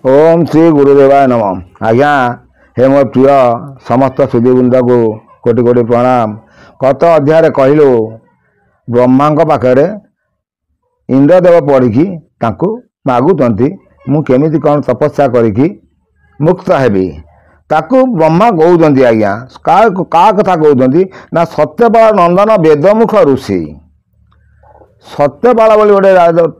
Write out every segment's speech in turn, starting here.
ओम श्री गुरुदेवाय नमः। आज्ञा हे मोर प्रिय समस्त सुधीवृंद को कोटि कोटि प्रणाम। गत अध्याय कहलु ब्रह्मा पाखे इंद्रदेव पढ़ी मागुंट मु केमिति कौन तपस्या करी मुक्त हेबी ताकू ब्रह्मा कहते आज्ञा का कथा कहते ना सत्यपाल नंदन वेदमुख ऋषि सत्यपाल बोली गोटे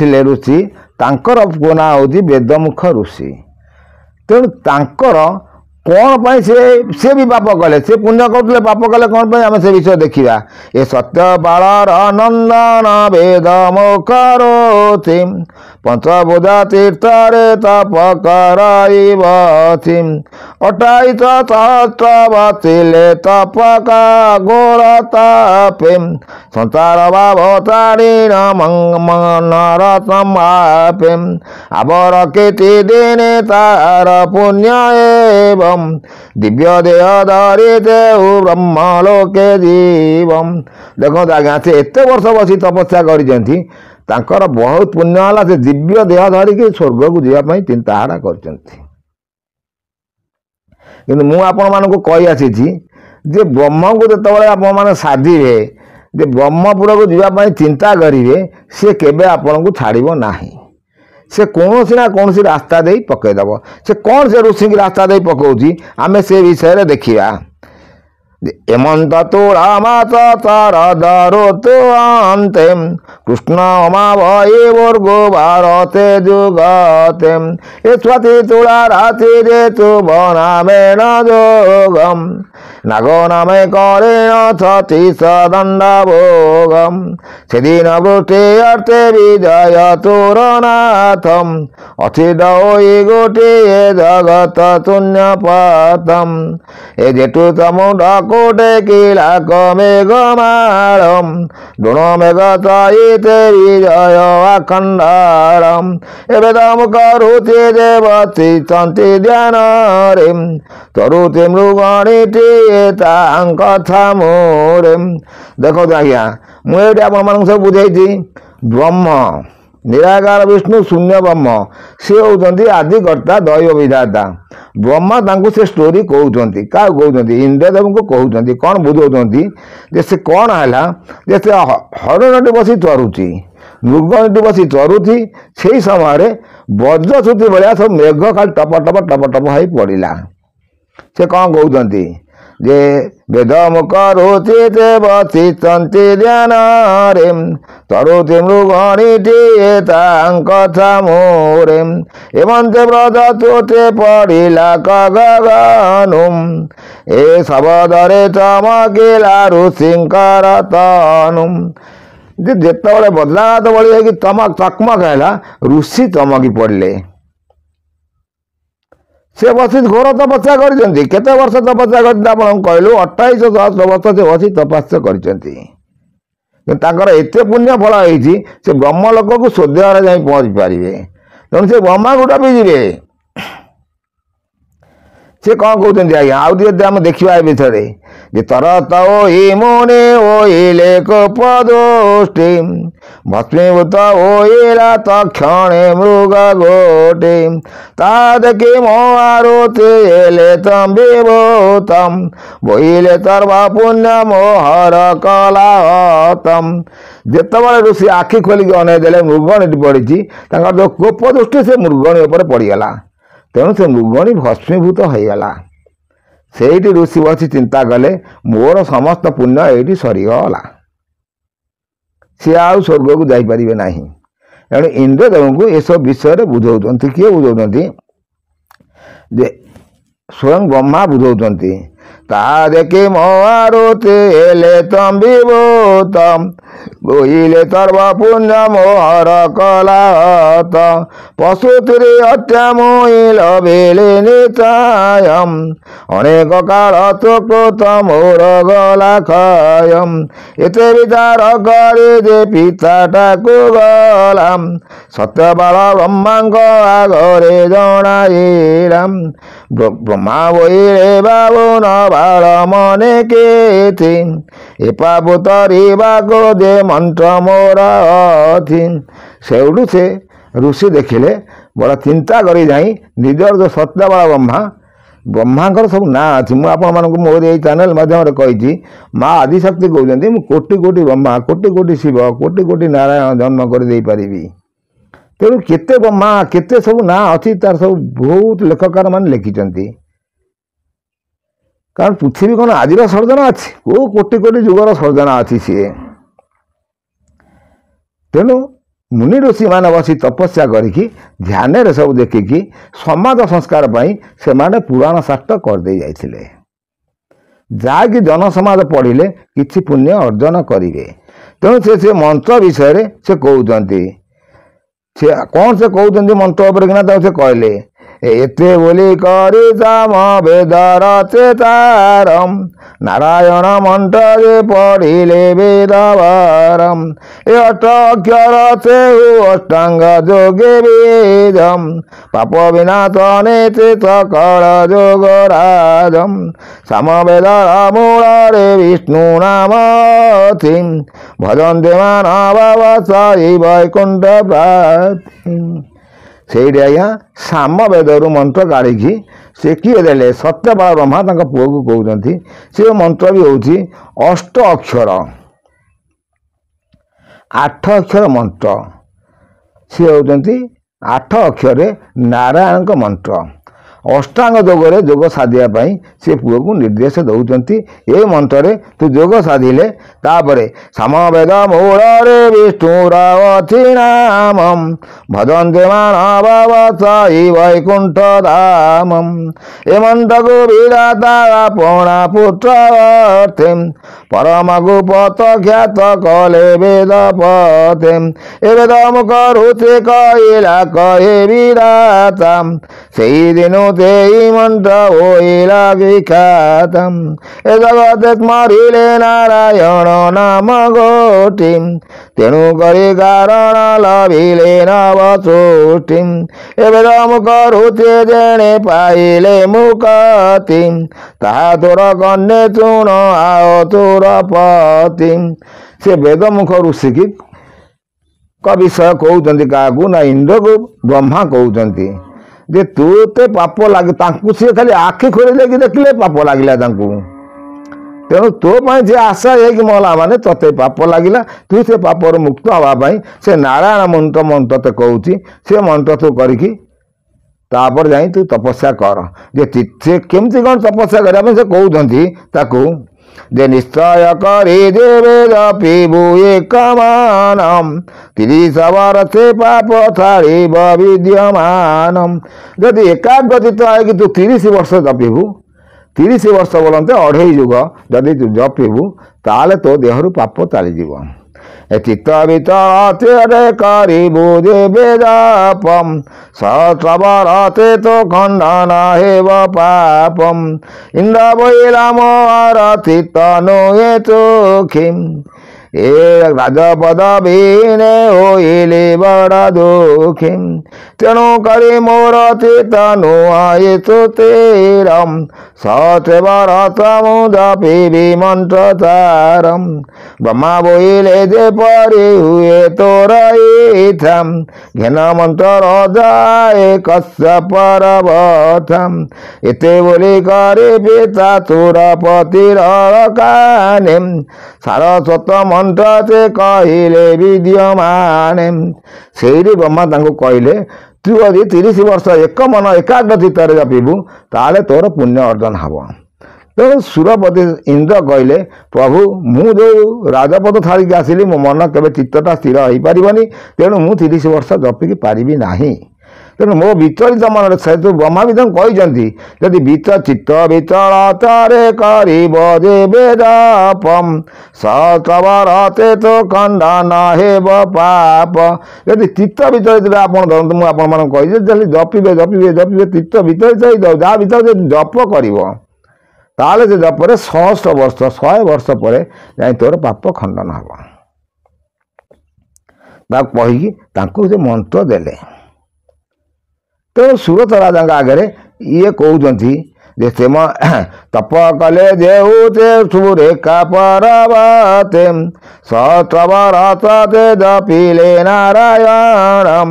थे ऋषि तांकर पुओ ना हूँ वेदमुख ऋषि। तेणु तांकर कौन पाई से भी पाप कले से पुण्य करते पाप कले कौन पाई आम से विषय देखा। ये सत्यपाल नंदन वेदमुख ऋषि पंचबुधा तीर्थरे तप कराइबथि अटाईत सहस्र बचिले तप का घोर तापे संसार भाव ताड़ीन मनर समापे आबर कीर्ति दिने तार पुण्य एवं दिव्य देह धरी देव ब्रह्मलोके जीवम। देखो आज्ञा से एत वर्ष बसी तपस्या कर तांकर बहुत पुण्य है से दिव्य देह धरिकी स्वर्ग को जावाई चिंता कर कही आसी ब्रह्म को जो आप साधिबे जे ब्रह्मपुर को जावाई चिंता करेंगे सी केबे आपन को छाड़ब ना से कौन ना कौन रास्ता दे पकईदेव से कौन से ऋषि की रास्ता दे पकाउची आमे से विषय देखा। हेमंत तुला मात तार दारो तो अंते कृष्ण अमावयी वर्गो भारते जुगते ए स्वाति तुला राति रे तु बनामे न जोगम नागो नामे करेण छति सदंड भोगम सेदिन वृष्टि अर्थे विजय तोरनाथम अचिद होई गोटिए जगत शून्यपातम ए जेठु समुद्र कोटे किला मेघमालम गुण मेघ चयिते विजय अखंडारम एवेदम करुति देवती चंति ध्यान रे तरुति मृगणीति कथा मोरे। देखो आज्ञा मुझे आप सब बुझे ब्रह्म निराकार विष्णु शून्य ब्रह्म सी होती आदिकर्ता दैव विधाता ब्रह्मा तांको से स्टोरी कहते क्या कहते इंद्रदेव को कहते कौन बुझाऊँगी जे से कौन है जे से हरणटी बसी चरुची मृगटी बसी चरुथी से समय वज्रश्रुति भाया सब मेघ खाली टप टप टप टप हो पड़ा से कौन कहते जे वेदमुख ऋषि देवती चंति ध्यान रे तरुति मृगणीति कथा मोरे हेमंत व्रत चोटे पड़िला गगनुम ए शबदरे चमकिला ऋषिंकर तनुम जिते बदलाघात बड़ी चकमक है ऋषि चमकी पड़े से बसी घोर तपस्या करते वर्ष तपस्या कर कहलु 28 सहस्र वर्ष से बसी तपस्या कर एत पुण्य फल होती से ब्रह्मलोक को स्वर्ग जा पहुँची पारे तेणु से ब्रह्मा गुटा भी जी से कौन कहते आज्ञा आम देखा ए विषय जे तरत ओहि मुनि ओहिले कोपदोष्टि भस्मीभूत ओहिला तक्षणे मृग गोटे ता देखि मोहारुति एले तम विभूतम बोहिले सर्व पुण्य मोहर कलाहतम। जितेबाला ऋषि आखि खोलिक अनेदेले मृगणी पड़ी जो कोप दृष्टि से मृगणी उपर पड़गला तेणु से मृगणी भस्मीभूत होगला से ऋषि बसी चिंता कले मोर समस्त पुण्य ये सरीगला सी आउ स्वर्ग को जापर ना तेणु इंद्रदेव को यह सब विषय बुझाऊँ किए बुझाऊँ जे स्वयं ब्रह्मा बुझाऊँ ता देखि मोहारुति एले तम विभूतम बोहिले सर्व पुण्य मोहर कलाहत पशुति हत्या मोहिल बेले निचायम अनेक काल चकृत मोर गला खयम एते विचार करे जे पिताटाकू गलाम सत्यपाल ब्रह्मांक आगरे जणाइलाम ब्रह्मा बोहिले बाबुन बाल मने केथि ए पाप तरिबाको दे मंत्र मोर अथि से ऋषि देखिले बड़ा चिंता करी जाई निजर जो सत्य बड़ा ब्रह्मांकर सब ना अच्छी मुझे आपण मोर ये चैनल माध्यम कही माँ आदिशक्ति कहते मुझे कोटि कोटि ब्रह्मा कोटि कोटि शिव कोटि कोटि नारायण जन्म कर पारि तेणु केते ब्रह्मा केते सब ना अच्छी तार सब बहुत लेखकार मान लिखिं कारण पृथ्वी कौन आज सर्जना अच्छी को कोटि कोटि जुगर सर्जना अच्छी सी तेणु मुनि ऋषि मैंने बसी तपस्या करी ध्यान रे सब देखिकी समाज संस्कार से माने पुराण शास्त्र करदे जाइथिले जाकि जन समाज पढ़िले किछि पुण्य अर्जन करिवे। तेणु से मंत्र विषय से कहते से कौन से कहते मंत्र उपर से कहले एते बोली करी साम वेद रचेतारम नारायण मंत्र पढ़िले वेदवारम ए अष्टाक्षर से अष्टांग जोगे वेदम पाप विनाशने चे सकल जोगराजम सामवेद मूल विष्णु नाम भजन्ते मानव साई वैकुंठ प्राप्ति से आज्ञा साम वेदर मंत्र काढ़ी से किए देले सत्यपाल ब्रह्मा पुओ को कहते से मंत्र भी हूँ अष्ट अक्षर 8 अक्षर मंत्र सी होती 8 अक्षर नारायण मंत्र अष्टांग जोगरे जोग साधिया से पुओ को निर्देश दौरान ये मंत्र तू जोग साधिले तापरे सामवेद मूल विष्णुरावथि नाम भजन्ते मानव साई वैकुंठ धामम ए मंत्र को विधाता अपना पुत्र परम गुप्त ख्यात कले वेद पथे ए वेद मुख रुचे कहला कहे विधाता से दिन मंत्र होइला विख्यातम ए जगत स्मरिले नारायण नाम गोटी तेणु करी कारण लभिले नवचोटी ए वेद मुख रुचे जेणे पाइले मुक्ति ताहा तोर कन्ये चुण आओ तोर पति से वेद मुख ऋषि की विषय कहते क्या ना इंद्र को ब्रह्मा कहते जे तू ते पाप लगे सी खाली आखि खोल देखिले पाप लगे तेणु तो से आशा है कि मला माने तते पाप लगे तू से पापर मुक्त हाँपाई से नारायण मंत्र मंत्र ते कहूँ से मंत्र तू करी तापर जाई तू तपस्या कर जे केमती कौन तपस्या करने से कहते जे निश्चय करी देवे जपिबु एक मानम 30 वर्ष पाप छाड़ब विद्यमानम जदि एकाग्रचित है कि तू 30 वर्ष जपिबु 30 वर्ष बोलते 2.5 युग जदि तू जपिबु ताले तो देहरु पाप चलीज चित्त भीतर करू जे जापम सहस्रवरते तो खंडन हेव पापम इंद्र बोला मोर चित्त नुए चोखिम ए राजपद बीने होइले बड़ा दुखिम तेणु करी मोर चित्त नुआए तेरम सत्यव्रत जपिबि मंत्र तारम ब्रह्मा बोले जे परि हुए तोर इथम घेन मंत्र जाए कश्यप पर्वतम एते बोली करे पिता तोर पतिर कानिम सारस्वत मंत्र से कहले विद्यमान से ब्रह्मा कहले तू यदि 30 वर्ष एक मन एकाग्र चित्त जपिबु ताले तोर पुण्य अर्जन हब। तेणु सुरपति इंद्र कहले प्रभु मु जो राजपद छाड़ी आसिली मो मन के चित्तटा स्थिर हो पारनी तेणु मु 30 वर्ष जपिकी पारिबी नाही तेणु मो विचलित मन से ब्रह्मा भी कहते यदि चित्त विचलतरे करपम सहस्रवरते तो खंडन हेब पाप यदि चित्त विचलित मुझे जपिबे जपिबे जपिबे चित्त विचलित जहाँ भर जप कर ताले से जपरे 100 वर्ष 100 वर्ष पर जाए तोर पाप खंडन हम कहीकि से मंत्र देले। तेणु सुरत राजा आगे ये कहते जैसे तप कले देउते सुरेखा पर्वते सत्रवरते जपिले नारायणम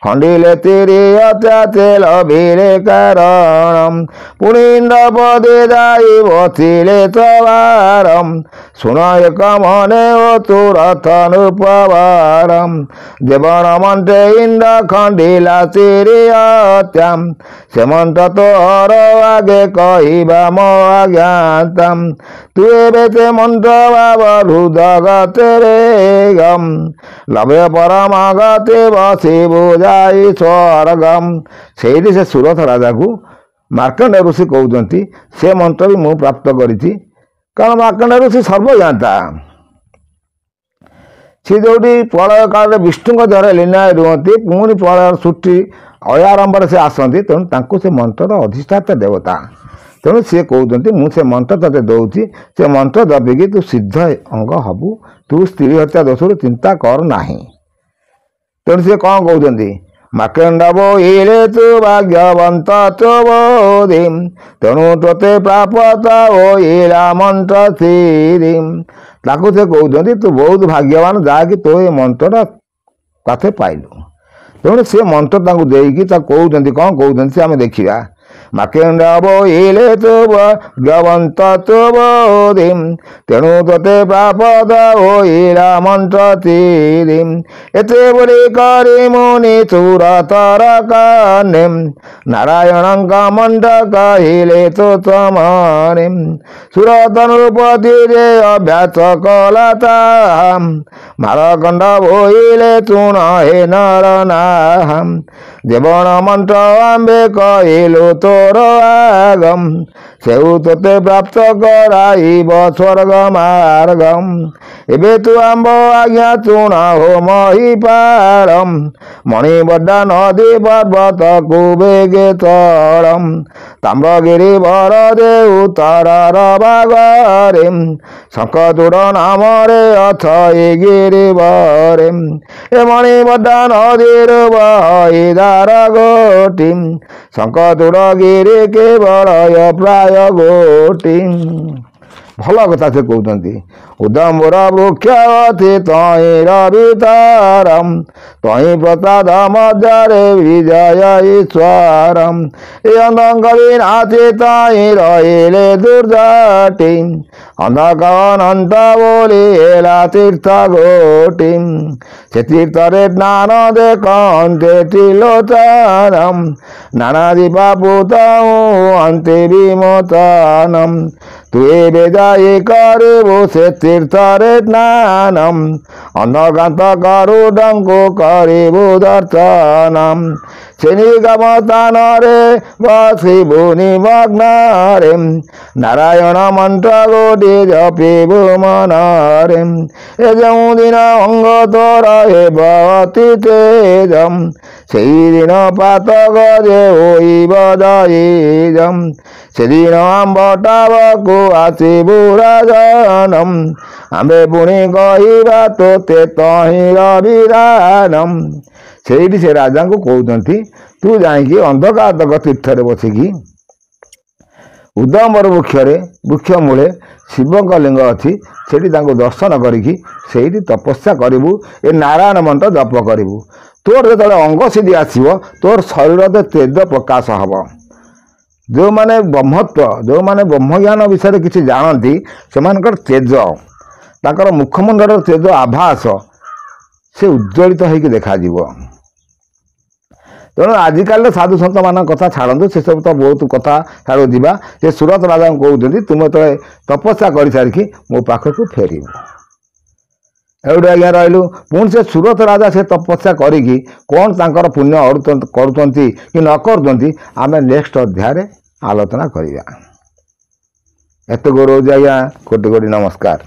खंडिले तिरियते लभिले कारणम पुनिन्द्र पदे जाई बसिले चवारम सुन एक मने ओ तुरथनुपवारम देवन मन्त्रे इंद्र खंडिला तिरियत्याम सेमंत तोहर आगे कहवा मो अज्ञातम तु एबे मंत्र बाबलु जगते वेगम लभे परमागते बसी बुझाई स्वर्गम से से सुरथ राजा को मार्कंडेय ऋषि कहते से मंत्र भी मुझे प्राप्त करी कारण मार्कंडेय ऋषि सर्वज्ञाता सी जो प्रलय काल विष्णु देह लीना रुहति पुणी प्रलय छुट्टी अयारंभ से आसती तेणु से मंत्र अधिष्ठाता देवता तेणु सी कहते मुझे मंत्र ते दौची से मंत्र दबिकी तू सिद्ध अंग हबु तू स्त्री हत्या दोष चिंता कर ना तेणु सी कौन कहते मार्कंड बोले तू भाग्यवंत तो बोधि तेणु तोते प्राप्त होइला मंत्र सिद्धि ताकू से कहते तू बहुत भाग्यवान जहाँकि तो ये मंत्र कथे पाइलु तेणु से मंत्र देकी कहते कौन कहते से आम देखा मार्कंड बोले तू भाग्यवंत तो बोधि तेणु तोते प्राप्त होइला मंत्र सिद्धि एते बोली करी मुनि सुरतर काने नारायण मंत्र कहिले तो तमारे सुरतनुपति रे अभ्यास कलता मारकंड बोले चुण हे नर नाम देवन मंत्र आंबे कहिलु तोर आगम सेउ तोते प्राप्त कराइब स्वर्ग मार्गम एबे तू आंब आज्ञा चुण हो महिपालम मणिबड्डा नदी पर्वत कुबेगे तलम ताम्रगिरी बर देउ तरर बागरे शंखचूड़ नाम रे अथ गिरिवरे ए मणिबड्डा नदीर बहिदार गोटी शंखचूड़ गिरी केवल प्राय गोटी भल कथा से कहते उदम्बर वृक्ष अति तई रवितारम तई प्रसाद मध्य विजय ईश्वरम अंधकवि नाथि तई रहिले दुर्जटी अंधकवनंत बोली एला तीर्थ गोटी से तीर्थरे स्नान देखते त्रिलोचनम नाना दीपा पूतऊ अंते विमोचनम तुए बेजाई करबो से तीर्थरे स्नानम अन्नकांत गरुडंको करबो दर्शनम निगमस्थान रे बसिबु निमग्न रे नारायण मंत्र गोटी जपिबु मन रे ए जो दिन अंग तोर हेब अति तेजम से दिन पात गजे होइब दईजम से दिन आंब टाबकु आसिबु राजनम आंबे पुणी कहवा तोते तही रविधानम से राजा को कहते तू जाकि अंधकातक तीर्थरे बसिकी उदम्बर वृक्ष मूले शिव लिंग अच्छी से दर्शन करी तपस्या करू ए नारायण मंत्र जप करू तोर जो अंग सिद्धि आसो तोर शरीर तेज प्रकाश हम जो माने ब्रह्मत्व जो माने ब्रह्मज्ञान विषय किसी जानती से तेज ताकर मुखमंडल तेज आभास से उज्ज्वलित होकर देखा तेणु आजिकल साधु सत मान कथा छाड़ू से सब तो बहुत कथा छाड़ू जा से सुरत राजा कहते तुम तो तपस्या कर सारिकी मो पाखक फेर एवढे आज्ञा रही पुणी से सुरत राजा से तपस्या करी कौन तांकर पुण्य करुँच कि न करुँच आम नेक्स्ट अध्याय आलोचना करवा एत गौरव आज्ञा कोटि कोटि नमस्कार।